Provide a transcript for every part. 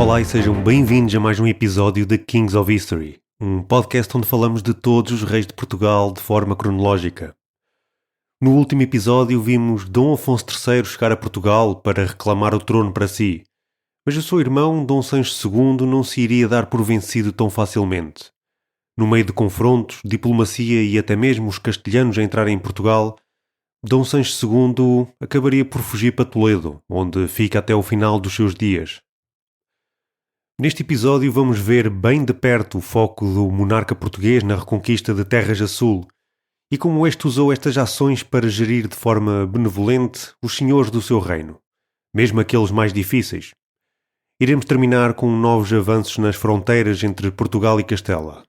Olá e sejam bem-vindos a mais um episódio de Kings of History, um podcast onde falamos de todos os reis de Portugal de forma cronológica. No último episódio vimos Dom Afonso III chegar a Portugal para reclamar o trono para si, mas o seu irmão Dom Sancho II não se iria dar por vencido tão facilmente. No meio de confrontos, diplomacia e até mesmo os castelhanos a entrarem em Portugal, Dom Sancho II acabaria por fugir para Toledo, onde fica até o final dos seus dias. Neste episódio vamos ver bem de perto o foco do monarca português na reconquista de terras a sul e como este usou estas ações para gerir de forma benevolente os senhores do seu reino, mesmo aqueles mais difíceis. Iremos terminar com novos avanços nas fronteiras entre Portugal e Castela.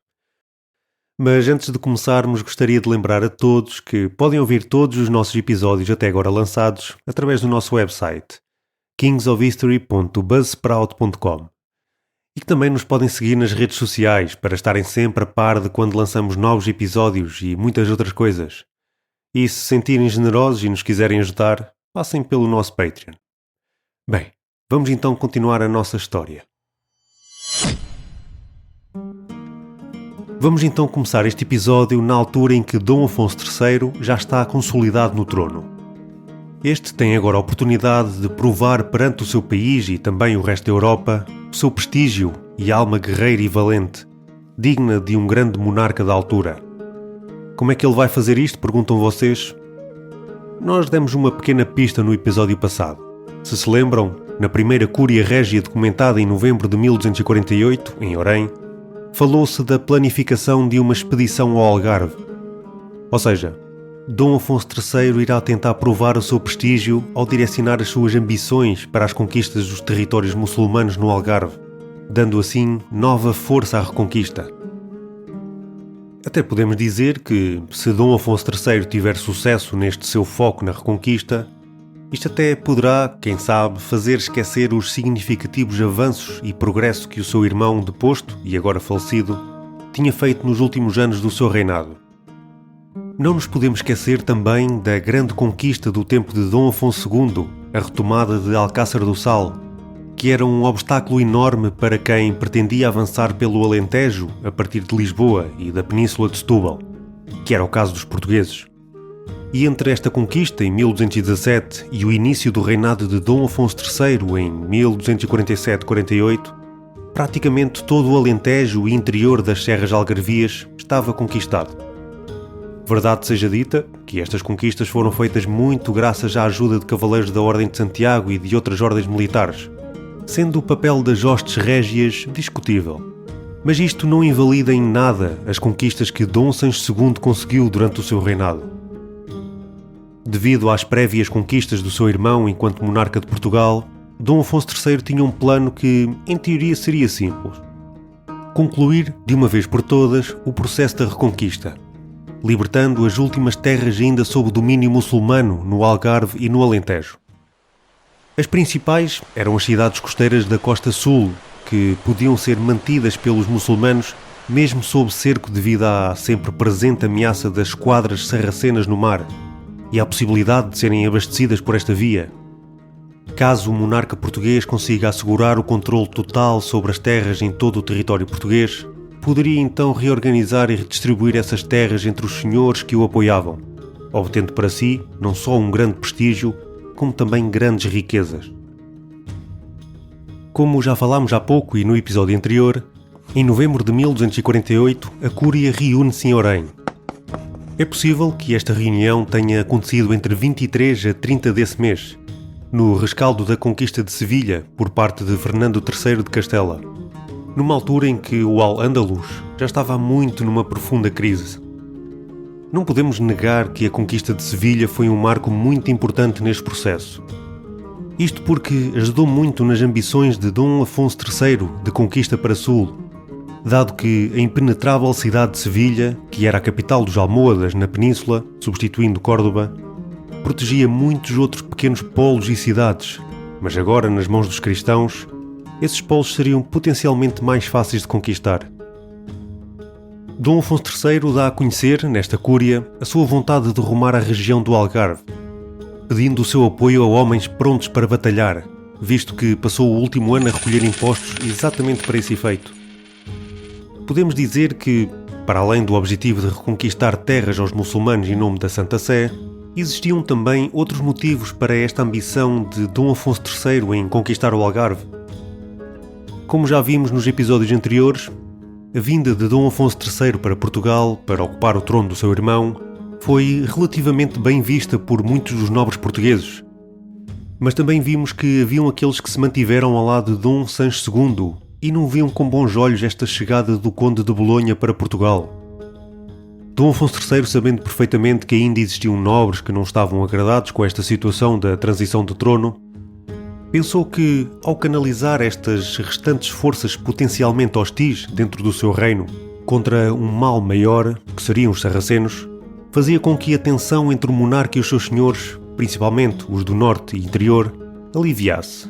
Mas antes de começarmos, gostaria de lembrar a todos que podem ouvir todos os nossos episódios até agora lançados através do nosso website kingsofhistory.buzzsprout.com e que também nos podem seguir nas redes sociais para estarem sempre a par de quando lançamos novos episódios e muitas outras coisas. E se sentirem generosos e nos quiserem ajudar, passem pelo nosso Patreon. Bem, vamos então continuar a nossa história. Vamos então começar este episódio na altura em que Dom Afonso III já está consolidado no trono. Este tem agora a oportunidade de provar perante o seu país e também o resto da Europa o seu prestígio e alma guerreira e valente, digna de um grande monarca da altura. Como é que ele vai fazer isto, perguntam vocês? Nós demos uma pequena pista no episódio passado. Se lembram, na primeira Cúria Régia documentada em novembro de 1248, em Orém, falou-se da planificação de uma expedição ao Algarve. Ou seja, Dom Afonso III irá tentar provar o seu prestígio ao direcionar as suas ambições para as conquistas dos territórios muçulmanos no Algarve, dando assim nova força à reconquista. Até podemos dizer que, se Dom Afonso III tiver sucesso neste seu foco na reconquista, isto até poderá, quem sabe, fazer esquecer os significativos avanços e progresso que o seu irmão deposto, e agora falecido, tinha feito nos últimos anos do seu reinado. Não nos podemos esquecer também da grande conquista do tempo de Dom Afonso II, a retomada de Alcácer do Sal, que era um obstáculo enorme para quem pretendia avançar pelo Alentejo a partir de Lisboa e da Península de Setúbal, que era o caso dos portugueses. E entre esta conquista em 1217 e o início do reinado de Dom Afonso III em 1247-48, praticamente todo o Alentejo e interior das Serras Algarvias estava conquistado. Verdade seja dita que estas conquistas foram feitas muito graças à ajuda de cavaleiros da Ordem de Santiago e de outras ordens militares, sendo o papel das hostes régias discutível. Mas isto não invalida em nada as conquistas que Dom Sancho II conseguiu durante o seu reinado. Devido às prévias conquistas do seu irmão enquanto monarca de Portugal, Dom Afonso III tinha um plano que, em teoria, seria simples: concluir, de uma vez por todas, o processo da reconquista, libertando as últimas terras ainda sob domínio muçulmano no Algarve e no Alentejo. As principais eram as cidades costeiras da costa sul, que podiam ser mantidas pelos muçulmanos mesmo sob cerco devido à sempre presente ameaça das esquadras sarracenas no mar e à possibilidade de serem abastecidas por esta via. Caso o monarca português consiga assegurar o controle total sobre as terras em todo o território português, poderia então reorganizar e redistribuir essas terras entre os senhores que o apoiavam, obtendo para si não só um grande prestígio, como também grandes riquezas. Como já falámos há pouco e no episódio anterior, em novembro de 1248 a Cúria reúne-se em Orém. É possível que esta reunião tenha acontecido entre 23 a 30 desse mês, no rescaldo da conquista de Sevilha por parte de Fernando III de Castela, numa altura em que o Al-Ándalus já estava muito numa profunda crise. Não podemos negar que a conquista de Sevilha foi um marco muito importante neste processo. Isto porque ajudou muito nas ambições de Dom Afonso III de conquista para sul, dado que a impenetrável cidade de Sevilha, que era a capital dos almohadas na península, substituindo Córdoba, protegia muitos outros pequenos polos e cidades, mas agora nas mãos dos cristãos, esses polos seriam potencialmente mais fáceis de conquistar. Dom Afonso III dá a conhecer, nesta cúria, a sua vontade de rumar à região do Algarve, pedindo o seu apoio a homens prontos para batalhar, visto que passou o último ano a recolher impostos exatamente para esse efeito. Podemos dizer que, para além do objetivo de reconquistar terras aos muçulmanos em nome da Santa Sé, existiam também outros motivos para esta ambição de Dom Afonso III em conquistar o Algarve. Como já vimos nos episódios anteriores, a vinda de Dom Afonso III para Portugal para ocupar o trono do seu irmão foi relativamente bem vista por muitos dos nobres portugueses. Mas também vimos que haviam aqueles que se mantiveram ao lado de Dom Sancho II e não viam com bons olhos esta chegada do Conde de Bolonha para Portugal. Dom Afonso III, sabendo perfeitamente que ainda existiam nobres que não estavam agradados com esta situação da transição do trono, pensou que, ao canalizar estas restantes forças potencialmente hostis dentro do seu reino contra um mal maior, que seriam os sarracenos, fazia com que a tensão entre o monarca e os seus senhores, principalmente os do norte e interior, aliviasse.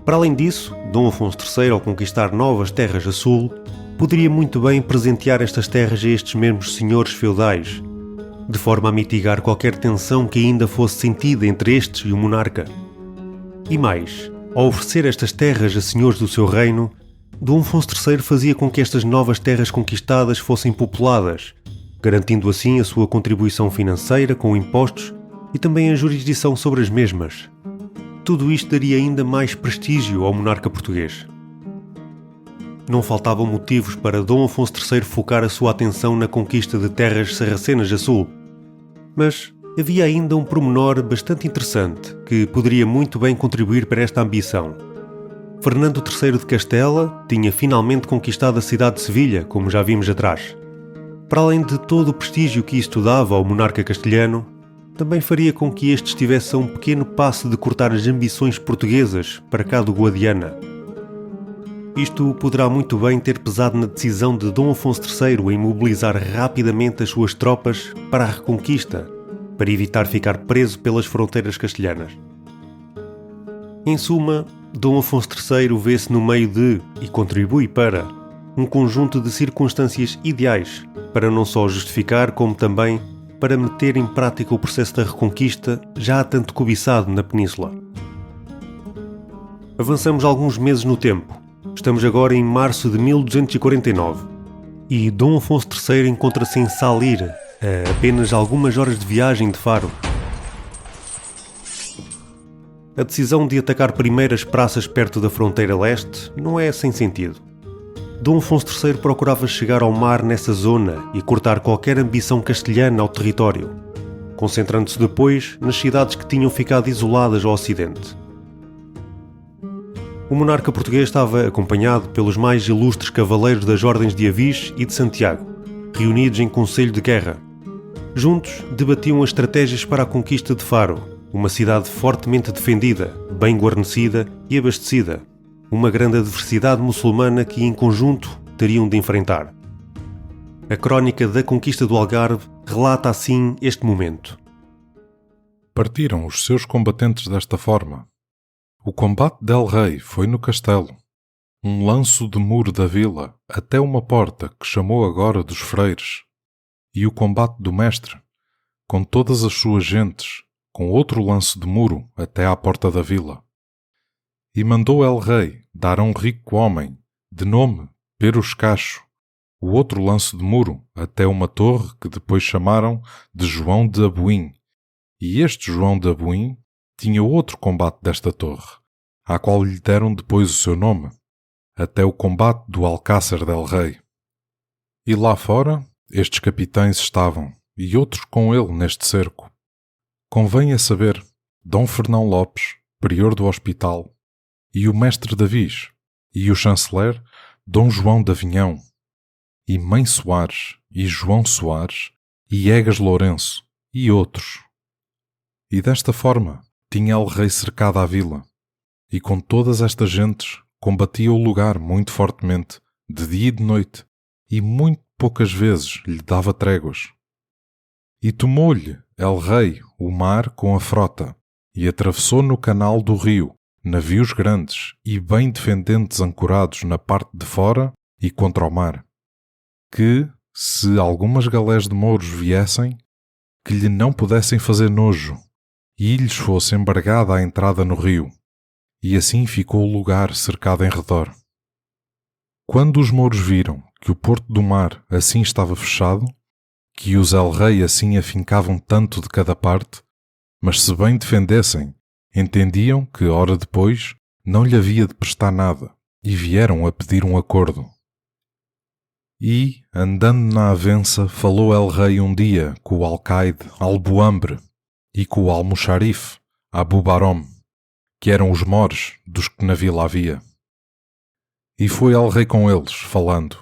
Para além disso, Dom Afonso III, ao conquistar novas terras a sul, poderia muito bem presentear estas terras a estes mesmos senhores feudais, de forma a mitigar qualquer tensão que ainda fosse sentida entre estes e o monarca. E mais, ao oferecer estas terras a senhores do seu reino, Dom Afonso III fazia com que estas novas terras conquistadas fossem populadas, garantindo assim a sua contribuição financeira com impostos e também a jurisdição sobre as mesmas. Tudo isto daria ainda mais prestígio ao monarca português. Não faltavam motivos para Dom Afonso III focar a sua atenção na conquista de terras sarracenas a sul. Mas havia ainda um pormenor bastante interessante que poderia muito bem contribuir para esta ambição. Fernando III de Castela tinha finalmente conquistado a cidade de Sevilha, como já vimos atrás. Para além de todo o prestígio que isto dava ao monarca castelhano, também faria com que este estivesse a um pequeno passo de cortar as ambições portuguesas para cá do Guadiana. Isto poderá muito bem ter pesado na decisão de Dom Afonso III em mobilizar rapidamente as suas tropas para a reconquista, para evitar ficar preso pelas fronteiras castelhanas. Em suma, Dom Afonso III vê-se no meio de, e contribui para, um conjunto de circunstâncias ideais para não só justificar como também para meter em prática o processo da reconquista já há tanto cobiçado na península. Avançamos alguns meses no tempo. Estamos agora em março de 1249 e Dom Afonso III encontra-se em Salir, a apenas algumas horas de viagem de Faro. A decisão de atacar primeiro as praças perto da fronteira leste não é sem sentido. Dom Afonso III procurava chegar ao mar nessa zona e cortar qualquer ambição castelhana ao território, concentrando-se depois nas cidades que tinham ficado isoladas ao ocidente. O monarca português estava acompanhado pelos mais ilustres cavaleiros das Ordens de Avis e de Santiago, reunidos em conselho de guerra. Juntos debatiam as estratégias para a conquista de Faro, uma cidade fortemente defendida, bem guarnecida e abastecida, uma grande adversidade muçulmana que em conjunto teriam de enfrentar. A crónica da conquista do Algarve relata assim este momento. Partiram os seus combatentes desta forma. O combate del Rei foi no castelo, um lanço de muro da vila até uma porta que chamou agora dos Freires, e o combate do mestre, com todas as suas gentes, com outro lance de muro até à porta da vila. E mandou el Rei dar a um rico homem, de nome Peros Cacho, o outro lance de muro até uma torre que depois chamaram de João de Abuim, e este João de Abuim tinha outro combate desta torre, à qual lhe deram depois o seu nome, até o combate do Alcácer del Rei. E lá fora, estes capitães estavam, e outros com ele neste cerco. Convém a saber, Dom Fernão Lopes, prior do hospital, e o mestre Davis, e o chanceler Dom João de Avinhão, e Mãe Soares, e João Soares, e Egas Lourenço, e outros. E desta forma tinha el Rei cercado a vila, e com todas estas gentes combatia o lugar muito fortemente, de dia e de noite, e muito poucas vezes lhe dava tréguas. E tomou-lhe el Rei o mar com a frota, e atravessou no canal do rio navios grandes e bem defendentes ancorados na parte de fora e contra o mar, que, se algumas galés de mouros viessem, que lhe não pudessem fazer nojo, e lhes fosse embargada a entrada no rio, e assim ficou o lugar cercado em redor. Quando os mouros viram que o porto do mar assim estava fechado, que os el-rei assim afincavam tanto de cada parte, mas se bem defendessem, entendiam que, hora depois, não lhe havia de prestar nada, e vieram a pedir um acordo. E, andando na avença, falou el-rei um dia com o alcaide Albuambre e com o almoxarife Abu-Barom, que eram os mores dos que na vila havia. E foi el-rei com eles, falando,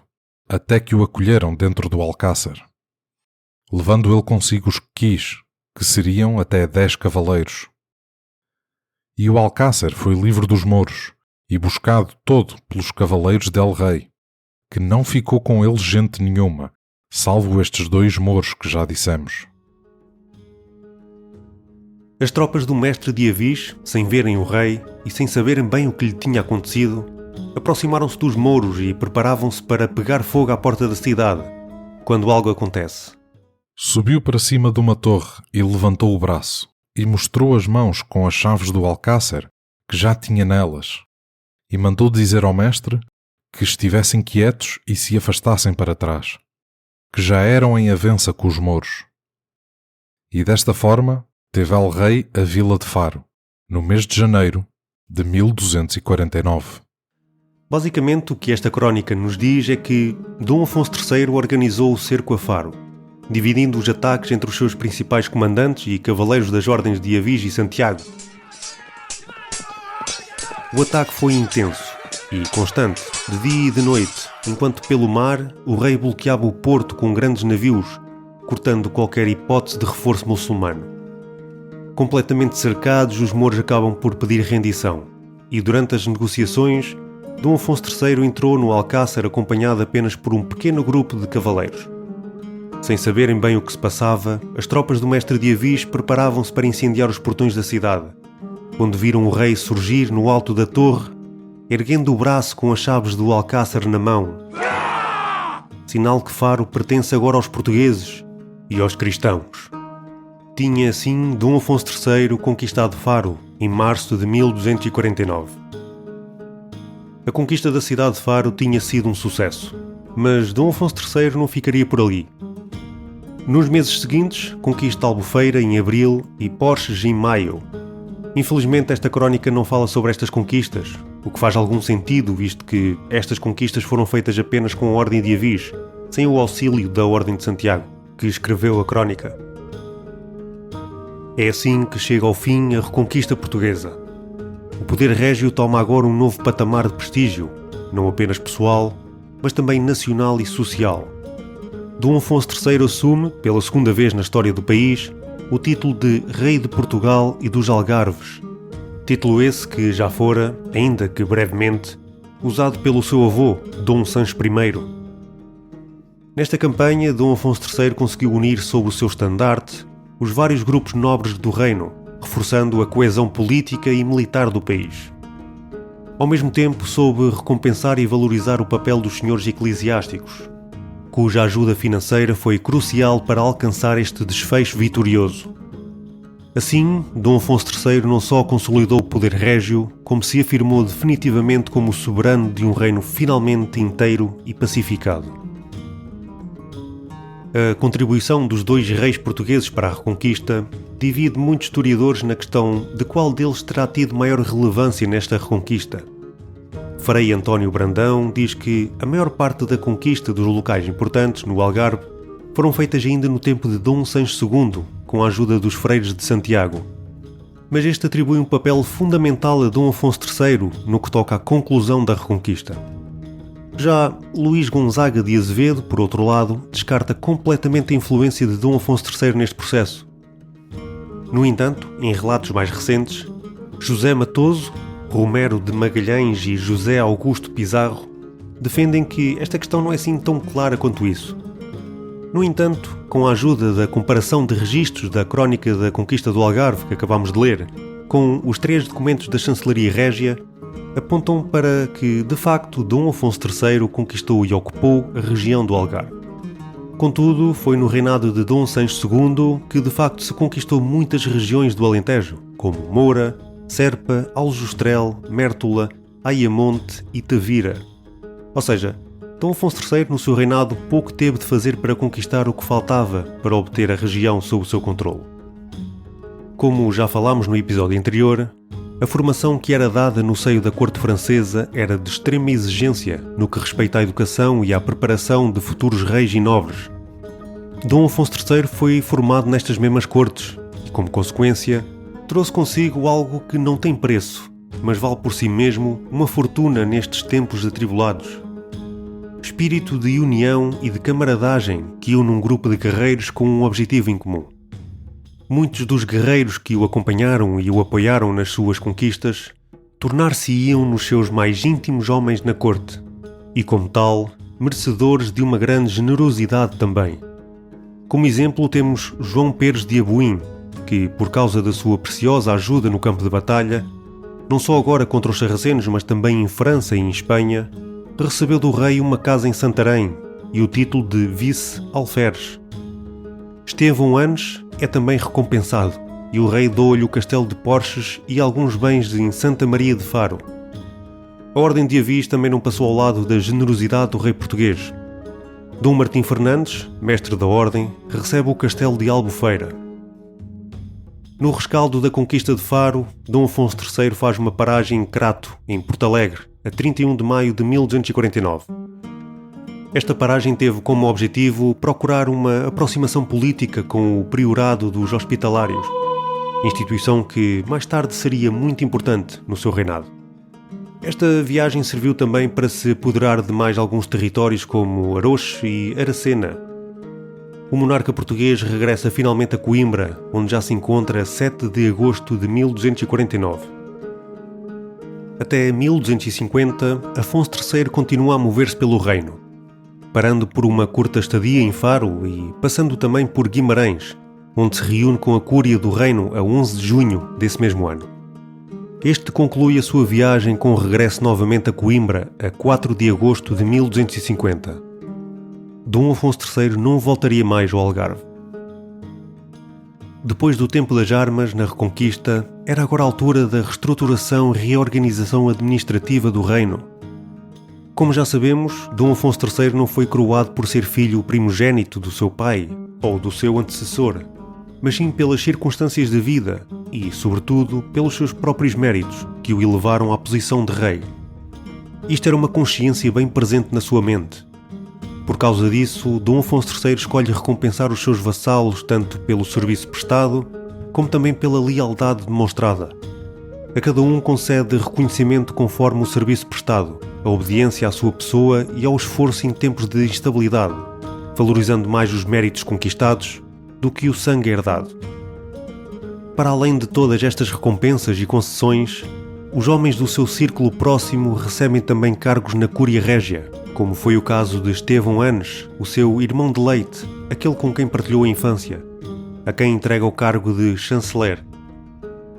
até que o acolheram dentro do alcácer, levando ele consigo os que quis, que seriam até 10 cavaleiros. E o alcácer foi livre dos mouros, e buscado todo pelos cavaleiros de el-rei, que não ficou com eles gente nenhuma, salvo estes 2 mouros que já dissemos. As tropas do mestre de Avis, sem verem o rei e sem saberem bem o que lhe tinha acontecido, aproximaram-se dos mouros e preparavam-se para pegar fogo à porta da cidade, quando algo acontece. Subiu para cima de uma torre e levantou o braço, e mostrou as mãos com as chaves do alcácer, que já tinha nelas, e mandou dizer ao mestre que estivessem quietos e se afastassem para trás, que já eram em avença com os mouros. E desta forma teve el-rei a vila de Faro, no mês de janeiro de 1249. Basicamente, o que esta crónica nos diz é que Dom Afonso III organizou o cerco a Faro, dividindo os ataques entre os seus principais comandantes e cavaleiros das ordens de Avis e Santiago. O ataque foi intenso e constante, de dia e de noite, enquanto pelo mar o rei bloqueava o porto com grandes navios, cortando qualquer hipótese de reforço muçulmano. Completamente cercados, os mouros acabam por pedir rendição, e durante as negociações, Dom Afonso III entrou no alcácer acompanhado apenas por um pequeno grupo de cavaleiros. Sem saberem bem o que se passava, as tropas do mestre de Avis preparavam-se para incendiar os portões da cidade, quando viram o rei surgir no alto da torre, erguendo o braço com as chaves do alcácer na mão. Sinal que Faro pertence agora aos portugueses e aos cristãos. Tinha assim Dom Afonso III conquistado Faro em março de 1249. A conquista da cidade de Faro tinha sido um sucesso, mas Dom Afonso III não ficaria por ali. Nos meses seguintes, conquista Albufeira em abril e Porches em maio. Infelizmente, esta crónica não fala sobre estas conquistas, o que faz algum sentido, visto que estas conquistas foram feitas apenas com a Ordem de Avis, sem o auxílio da Ordem de Santiago, que escreveu a crónica. É assim que chega ao fim a reconquista portuguesa. O poder régio toma agora um novo patamar de prestígio, não apenas pessoal, mas também nacional e social. Dom Afonso III assume, pela segunda vez na história do país, o título de Rei de Portugal e dos Algarves. Título esse que já fora, ainda que brevemente, usado pelo seu avô, Dom Sancho I. Nesta campanha, Dom Afonso III conseguiu unir sob o seu estandarte os vários grupos nobres do reino, reforçando a coesão política e militar do país. Ao mesmo tempo, soube recompensar e valorizar o papel dos senhores eclesiásticos, cuja ajuda financeira foi crucial para alcançar este desfecho vitorioso. Assim, Dom Afonso III não só consolidou o poder régio, como se afirmou definitivamente como o soberano de um reino finalmente inteiro e pacificado. A contribuição dos 2 reis portugueses para a reconquista divide muitos historiadores na questão de qual deles terá tido maior relevância nesta reconquista. Frei António Brandão diz que a maior parte da conquista dos locais importantes no Algarve foram feitas ainda no tempo de Dom Sancho II, com a ajuda dos freiros de Santiago. Mas este atribui um papel fundamental a Dom Afonso III no que toca à conclusão da reconquista. Já Luís Gonzaga de Azevedo, por outro lado, descarta completamente a influência de Dom Afonso III neste processo. No entanto, em relatos mais recentes, José Matoso, Romero de Magalhães e José Augusto Pizarro defendem que esta questão não é assim tão clara quanto isso. No entanto, com a ajuda da comparação de registros da Crónica da Conquista do Algarve que acabamos de ler, com os 3 documentos da Chancelaria Régia, apontam para que, de facto, Dom Afonso III conquistou e ocupou a região do Algarve. Contudo, foi no reinado de Dom Sancho II que, de facto, se conquistou muitas regiões do Alentejo, como Moura, Serpa, Aljustrel, Mértola, Ayamonte e Tavira. Ou seja, Dom Afonso III, no seu reinado, pouco teve de fazer para conquistar o que faltava para obter a região sob o seu controle. Como já falámos no episódio anterior, a formação que era dada no seio da corte francesa era de extrema exigência no que respeita à educação e à preparação de futuros reis e nobres. Dom Afonso III foi formado nestas mesmas cortes e, como consequência, trouxe consigo algo que não tem preço, mas vale por si mesmo uma fortuna nestes tempos atribulados. Espírito de união e de camaradagem que une um grupo de guerreiros com um objetivo em comum. Muitos dos guerreiros que o acompanharam e o apoiaram nas suas conquistas tornar-se-iam nos seus mais íntimos homens na corte e, como tal, merecedores de uma grande generosidade também. Como exemplo temos João Pires de Abuim, que, por causa da sua preciosa ajuda no campo de batalha, não só agora contra os sarracenos, mas também em França e em Espanha, recebeu do rei uma casa em Santarém e o título de vice-alferes. Estevão Anes é também recompensado e o rei deu-lhe o castelo de Porches e alguns bens em Santa Maria de Faro. A Ordem de Avis também não passou ao lado da generosidade do rei português. Dom Martim Fernandes, mestre da Ordem, recebe o castelo de Albufeira. No rescaldo da conquista de Faro, Dom Afonso III faz uma paragem em Crato, em Porto Alegre, a 31 de maio de 1249. Esta paragem teve como objetivo procurar uma aproximação política com o Priorado dos Hospitalários, instituição que mais tarde seria muito importante no seu reinado. Esta viagem serviu também para se apoderar de mais alguns territórios como Aroche e Aracena. O monarca português regressa finalmente a Coimbra, onde já se encontra a 7 de agosto de 1249. Até 1250, Afonso III continua a mover-se pelo reino, parando por uma curta estadia em Faro e passando também por Guimarães, onde se reúne com a Cúria do Reino a 11 de junho desse mesmo ano. Este conclui a sua viagem com o regresso novamente a Coimbra a 4 de agosto de 1250. Dom Afonso III não voltaria mais ao Algarve. Depois do tempo das armas, na Reconquista, era agora a altura da reestruturação e reorganização administrativa do reino. Como já sabemos, Dom Afonso III não foi coroado por ser filho primogênito do seu pai ou do seu antecessor, mas sim pelas circunstâncias de vida e, sobretudo, pelos seus próprios méritos que o elevaram à posição de rei. Isto era uma consciência bem presente na sua mente. Por causa disso, Dom Afonso III escolhe recompensar os seus vassalos tanto pelo serviço prestado, como também pela lealdade demonstrada. A cada um concede reconhecimento conforme o serviço prestado, a obediência à sua pessoa e ao esforço em tempos de instabilidade, valorizando mais os méritos conquistados do que o sangue herdado. Para além de todas estas recompensas e concessões, os homens do seu círculo próximo recebem também cargos na Cúria Régia, como foi o caso de Estevão Anes, o seu irmão de leite, aquele com quem partilhou a infância, a quem entrega o cargo de chanceler.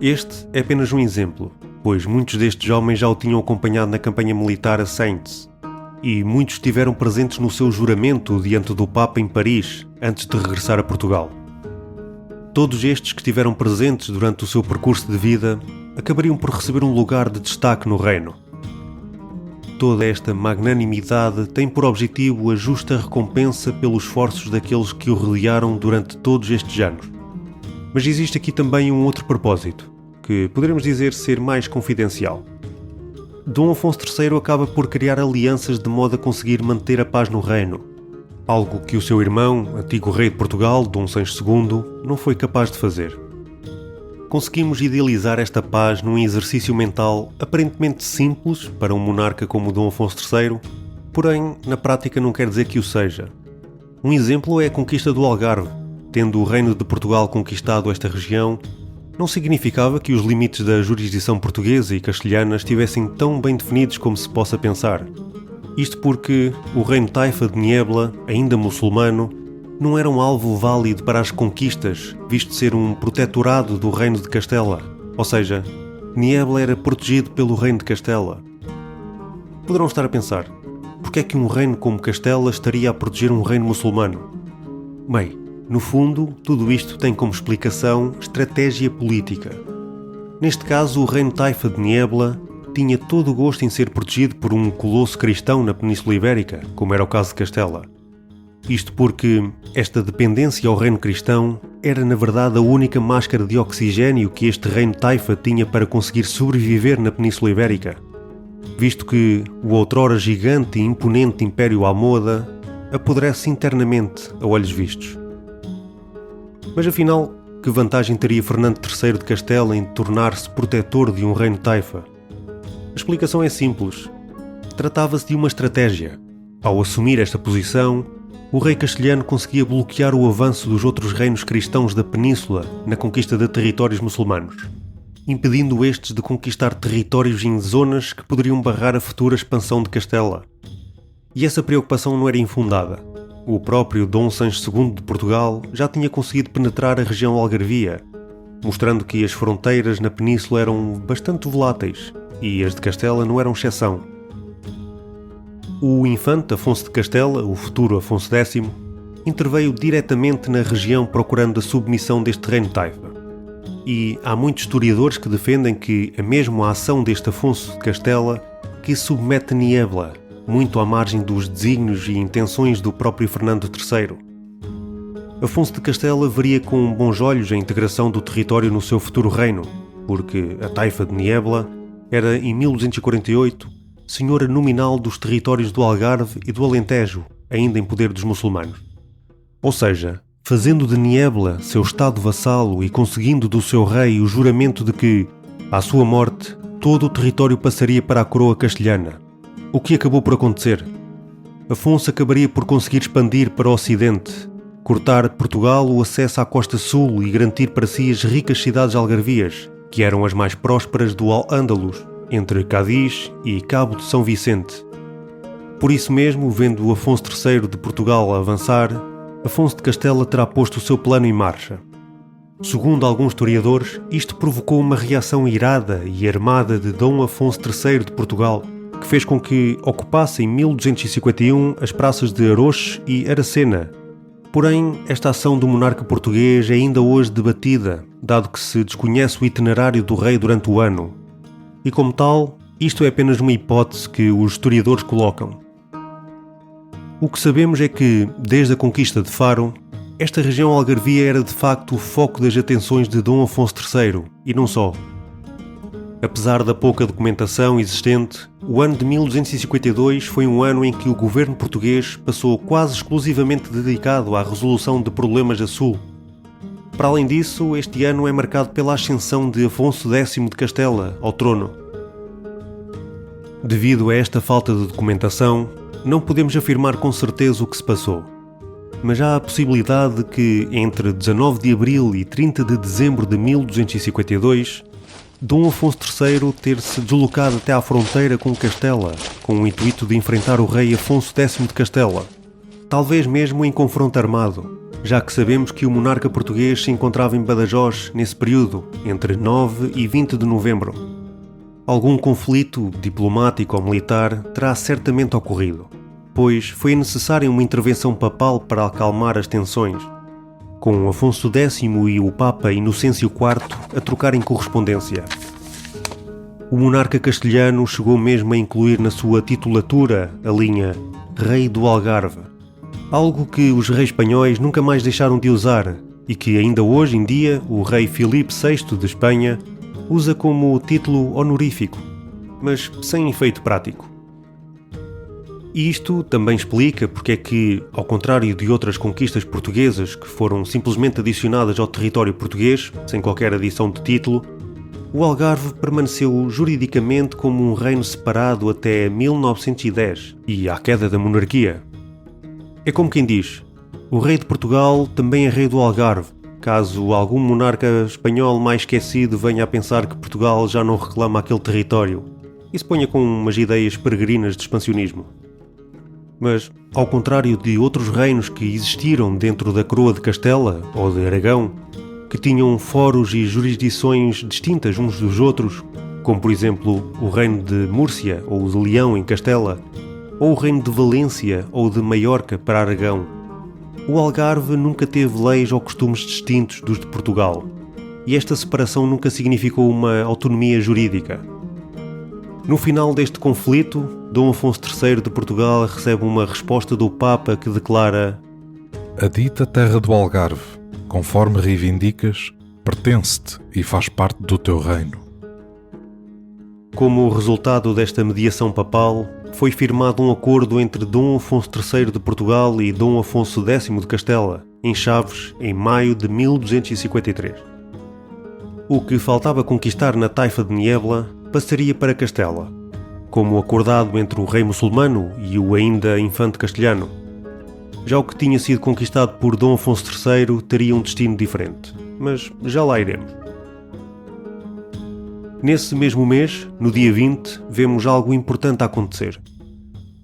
Este é apenas um exemplo, pois muitos destes homens já o tinham acompanhado na campanha militar a Saintes, e muitos estiveram presentes no seu juramento diante do Papa em Paris, antes de regressar a Portugal. Todos estes que estiveram presentes durante o seu percurso de vida acabariam por receber um lugar de destaque no reino. Toda esta magnanimidade tem por objetivo a justa recompensa pelos esforços daqueles que o rodearam durante todos estes anos. Mas existe aqui também um outro propósito, que poderemos dizer ser mais confidencial. Dom Afonso III acaba por criar alianças de modo a conseguir manter a paz no reino, algo que o seu irmão, antigo rei de Portugal, Dom Sancho II, não foi capaz de fazer. Conseguimos idealizar esta paz num exercício mental aparentemente simples para um monarca como Dom Afonso III, porém, na prática não quer dizer que o seja. Um exemplo é a conquista do Algarve. Tendo o Reino de Portugal conquistado esta região, não significava que os limites da jurisdição portuguesa e castelhana estivessem tão bem definidos como se possa pensar. Isto porque o Reino Taifa de Niebla, ainda muçulmano, não era um alvo válido para as conquistas, visto ser um protetorado do Reino de Castela, ou seja, Niebla era protegido pelo Reino de Castela. Poderão estar a pensar, porque é que um reino como Castela estaria a proteger um reino muçulmano? Bem, no fundo, tudo isto tem como explicação estratégia política. Neste caso, o reino Taifa de Niebla tinha todo o gosto em ser protegido por um colosso cristão na Península Ibérica, como era o caso de Castela. Isto porque esta dependência ao reino cristão era na verdade a única máscara de oxigênio que este reino Taifa tinha para conseguir sobreviver na Península Ibérica, visto que o outrora gigante e imponente Império Almohada apodrece internamente a olhos vistos. Mas afinal, que vantagem teria Fernando III de Castela em tornar-se protetor de um reino Taifa? A explicação é simples. Tratava-se de uma estratégia. Ao assumir esta posição, o rei castelhano conseguia bloquear o avanço dos outros reinos cristãos da península na conquista de territórios muçulmanos, impedindo estes de conquistar territórios em zonas que poderiam barrar a futura expansão de Castela. E essa preocupação não era infundada. O próprio Dom Sancho II de Portugal já tinha conseguido penetrar a região algarvia, mostrando que as fronteiras na península eram bastante voláteis e as de Castela não eram exceção. O infante Afonso de Castela, o futuro Afonso X, interveio diretamente na região procurando a submissão deste reino Taifa. E há muitos historiadores que defendem que é mesmo a ação deste Afonso de Castela que submete Niebla, muito à margem dos desígnios e intenções do próprio Fernando III. Afonso de Castela veria com bons olhos a integração do território no seu futuro reino, porque a Taifa de Niebla era, em 1248, senhora nominal dos territórios do Algarve e do Alentejo, ainda em poder dos muçulmanos. Ou seja, fazendo de Niebla seu estado vassalo e conseguindo do seu rei o juramento de que, à sua morte, todo o território passaria para a coroa castelhana. O que acabou por acontecer? Afonso acabaria por conseguir expandir para o ocidente, cortar de Portugal o acesso à costa sul e garantir para si as ricas cidades algarvias, que eram as mais prósperas do Al-Ándalus, entre Cádiz e Cabo de São Vicente. Por isso mesmo, vendo Afonso III de Portugal avançar, Afonso de Castela terá posto o seu plano em marcha. Segundo alguns historiadores, isto provocou uma reação irada e armada de Dom Afonso III de Portugal, que fez com que ocupasse em 1251 as praças de Aroche e Aracena. Porém, esta ação do monarca português é ainda hoje debatida, dado que se desconhece o itinerário do rei durante o ano. E como tal, isto é apenas uma hipótese que os historiadores colocam. O que sabemos é que, desde a conquista de Faro, esta região algarvia era de facto o foco das atenções de Dom Afonso III, e não só. Apesar da pouca documentação existente, o ano de 1252 foi um ano em que o governo português passou quase exclusivamente dedicado à resolução de problemas a sul. Para além disso, este ano é marcado pela ascensão de Afonso X de Castela ao trono. Devido a esta falta de documentação, não podemos afirmar com certeza o que se passou. Mas há a possibilidade de que, entre 19 de abril e 30 de dezembro de 1252, Dom Afonso III ter-se deslocado até à fronteira com Castela, com o intuito de enfrentar o rei Afonso X de Castela, talvez mesmo em confronto armado, já que sabemos que o monarca português se encontrava em Badajoz nesse período, entre 9 e 20 de novembro. Algum conflito diplomático ou militar terá certamente ocorrido, pois foi necessária uma intervenção papal para acalmar as tensões, com Afonso X e o Papa Inocêncio IV a trocarem correspondência. O monarca castelhano chegou mesmo a incluir na sua titulatura a linha Rei do Algarve, algo que os reis espanhóis nunca mais deixaram de usar e que ainda hoje em dia o rei Filipe VI de Espanha usa como título honorífico, mas sem efeito prático. E isto também explica porque é que, ao contrário de outras conquistas portuguesas que foram simplesmente adicionadas ao território português, sem qualquer adição de título, o Algarve permaneceu juridicamente como um reino separado até 1910 e à queda da monarquia. É como quem diz, o rei de Portugal também é rei do Algarve, caso algum monarca espanhol mais esquecido venha a pensar que Portugal já não reclama aquele território e se ponha com umas ideias peregrinas de expansionismo. Mas, ao contrário de outros reinos que existiram dentro da coroa de Castela ou de Aragão, que tinham foros e jurisdições distintas uns dos outros, como por exemplo o reino de Múrcia ou de Leão em Castela, ou o reino de Valência ou de Maiorca para Aragão, o Algarve nunca teve leis ou costumes distintos dos de Portugal, e esta separação nunca significou uma autonomia jurídica. No final deste conflito, Dom Afonso III de Portugal recebe uma resposta do Papa que declara: a dita terra do Algarve, conforme reivindicas, pertence-te e faz parte do teu reino. Como resultado desta mediação papal, foi firmado um acordo entre Dom Afonso III de Portugal e Dom Afonso X de Castela, em Chaves, em maio de 1253. O que faltava conquistar na Taifa de Niebla passaria para Castela, como acordado entre o rei muçulmano e o ainda infante castelhano. Já o que tinha sido conquistado por Dom Afonso III teria um destino diferente, mas já lá iremos. Nesse mesmo mês, no dia 20, vemos algo importante a acontecer.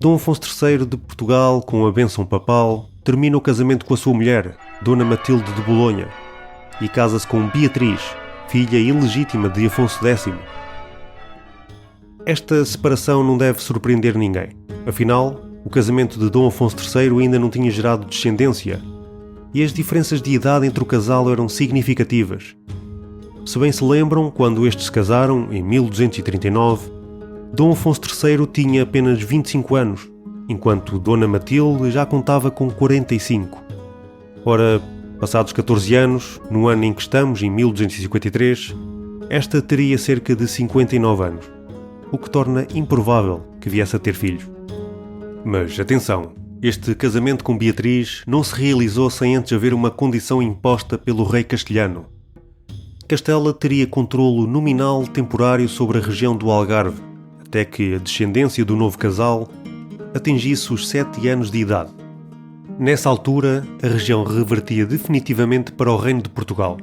Dom Afonso III de Portugal, com a bênção papal, termina o casamento com a sua mulher, Dona Matilde de Bolonha, e casa-se com Beatriz, filha ilegítima de Afonso X. Esta separação não deve surpreender ninguém. Afinal, o casamento de Dom Afonso III ainda não tinha gerado descendência, e as diferenças de idade entre o casal eram significativas. Se bem se lembram, quando estes se casaram, em 1239, Dom Afonso III tinha apenas 25 anos, enquanto Dona Matilde já contava com 45. Ora, passados 14 anos, no ano em que estamos, em 1253, esta teria cerca de 59 anos, o que torna improvável que viesse a ter filhos. Mas atenção, este casamento com Beatriz não se realizou sem antes haver uma condição imposta pelo rei castelhano. Castela teria controlo nominal temporário sobre a região do Algarve, até que a descendência do novo casal atingisse os 7 anos de idade. Nessa altura, a região revertia definitivamente para o Reino de Portugal.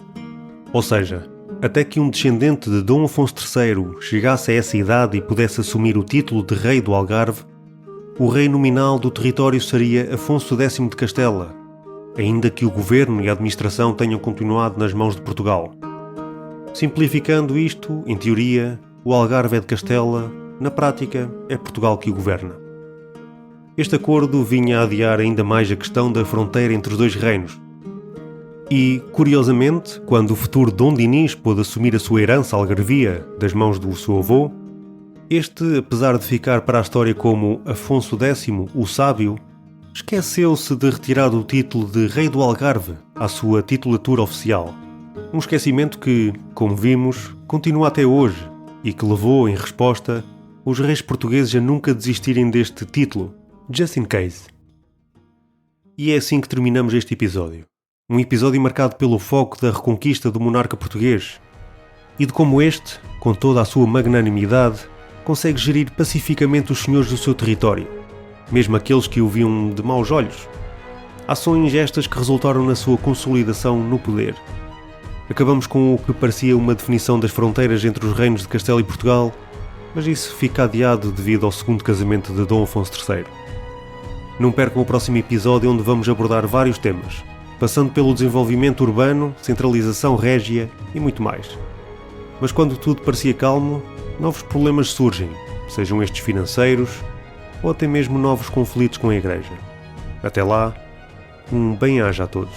Ou seja, até que um descendente de Dom Afonso III chegasse a essa idade e pudesse assumir o título de rei do Algarve, o rei nominal do território seria Afonso X de Castela, ainda que o governo e a administração tenham continuado nas mãos de Portugal. Simplificando isto, em teoria, o Algarve é de Castela, na prática é Portugal que o governa. Este acordo vinha a adiar ainda mais a questão da fronteira entre os dois reinos. E, curiosamente, quando o futuro Dom Dinis pôde assumir a sua herança algarvia das mãos do seu avô, este, apesar de ficar para a história como Afonso X, o Sábio, esqueceu-se de retirar o título de Rei do Algarve à sua titulatura oficial. Um esquecimento que, como vimos, continua até hoje e que levou, em resposta, os reis portugueses a nunca desistirem deste título, just in case. E é assim que terminamos este episódio. Um episódio marcado pelo foco da reconquista do monarca português e de como este, com toda a sua magnanimidade, consegue gerir pacificamente os senhores do seu território, mesmo aqueles que o viam de maus olhos. Ações estas que resultaram na sua consolidação no poder. Acabamos com o que parecia uma definição das fronteiras entre os reinos de Castela e Portugal, mas isso fica adiado devido ao segundo casamento de Dom Afonso III. Não percam o próximo episódio, onde vamos abordar vários temas, passando pelo desenvolvimento urbano, centralização régia e muito mais. Mas quando tudo parecia calmo, novos problemas surgem, sejam estes financeiros ou até mesmo novos conflitos com a Igreja. Até lá, um bem-aja a todos.